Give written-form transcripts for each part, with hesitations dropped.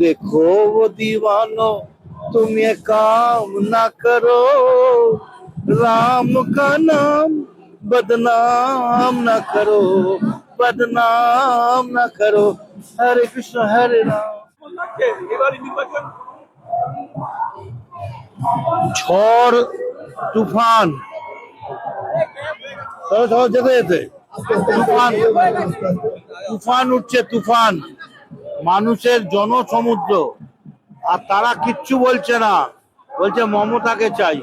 देखो वो दीवानो तुम ये काम ना करो, राम का नाम बदनाम ना करो, बदनाम ना करो। हरे कृष्ण हरे राम। ঝড় তুফান, চলো চলো যেতে যেতে তুফান, তুফান উঠছে তুফান, মানুষের জনসমুদ্র, আর তারা কিচ্ছু বলছে না, বলছে মমতাকে চাই।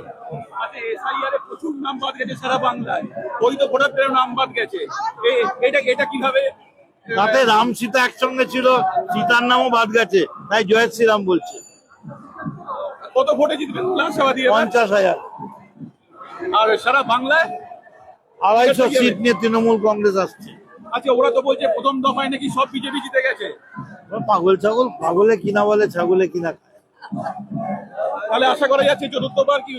প্রচুর নাম বাদ গেছে সারা বাংলায়, ওই তো ভোটারদের নাম বাদ গেছে। এটা কিভাবে? তাতে রাম সীতা একসঙ্গে ছিল, সীতার নামও বাদ গেছে, তাই জয় শ্রীরাম বলছে। কত ভোটে জিতবেন বিধানসভা দিয়ে? 50,000। আর সারা বাংলায় 250 সিট নিয়ে তৃণমূল কংগ্রেস আসছে। আচ্ছা, ওরা তো বলছে প্রথম দফায় নাকি সব বিজেপি জিতে গেছে। পাগল ছাগল, পাগলে কিনা বলে ছাগলে কিনা খায়। তাহলে আশা করা যাচ্ছে চতুর্থবার কি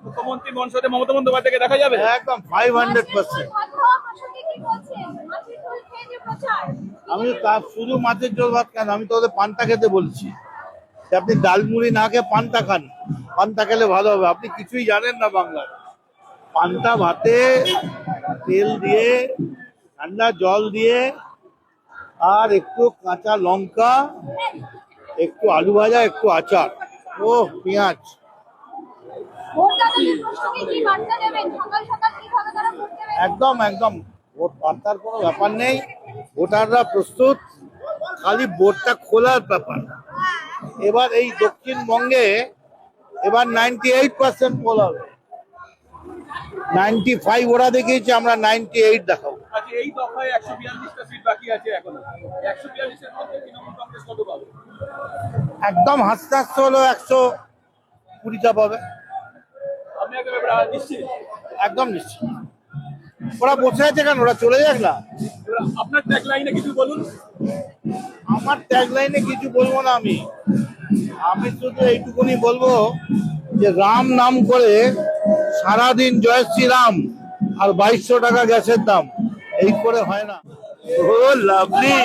মুখ্যমন্ত্রী মনসদে মমতা বন্দ্যোপাধ্যায়কে দেখা যাবে? একদম 500%। আমি তার শুধু মাছের ঝোল ভাত খান, আমি তো ওদের পান্তা খেতে বলছি। আপনি ডালমুড়ি না খেয়ে পান্তা খান, পান্তা খেলে ভালো হবে। আপনি কিছুই জানেন না বাংলার। পান্তা ভাতে তেল দিয়ে, ঠান্ডা জল দিয়ে, আর একটু কাঁচা লঙ্কা, একটু আলু ভাজা, একটু আচার, ও পেঁয়াজ। একদম একদম, ভোট বার্তার কোনো ব্যাপার নেই, ভোটাররা প্রস্তুত, খালি ভোটটা খোলার ব্যাপার। এবার এই দক্ষিণবঙ্গে এবার 98% পোল হবে, 95 ওরা দেখিয়েছে, আমরা 98 দেখাবো। আচ্ছা, এই দফায় 142টা সিট বাকি আছে এখনো। 142 এর মধ্যে তৃণমূল কংগ্রেস কত পাবে? একদম হাসতে হাসতে হলো 120টা পাবে। আপনি একেবারে নিশ্চিত? একদম নিশ্চিত। ওরা বসে আছে কেন, ওরা চলে যাক না। আপনার ট্যাগ লাইনে কিছু বলুন। আমার ট্যাগ লাইনে কিছু বলবো না, আমি শুধু এইটুকুনি বলবো যে রাম নাম করে সারাদিন জয় শ্রীরাম আর 2200 টাকা গ্যাসের দাম, এই করে হয় না। ও লাভলি।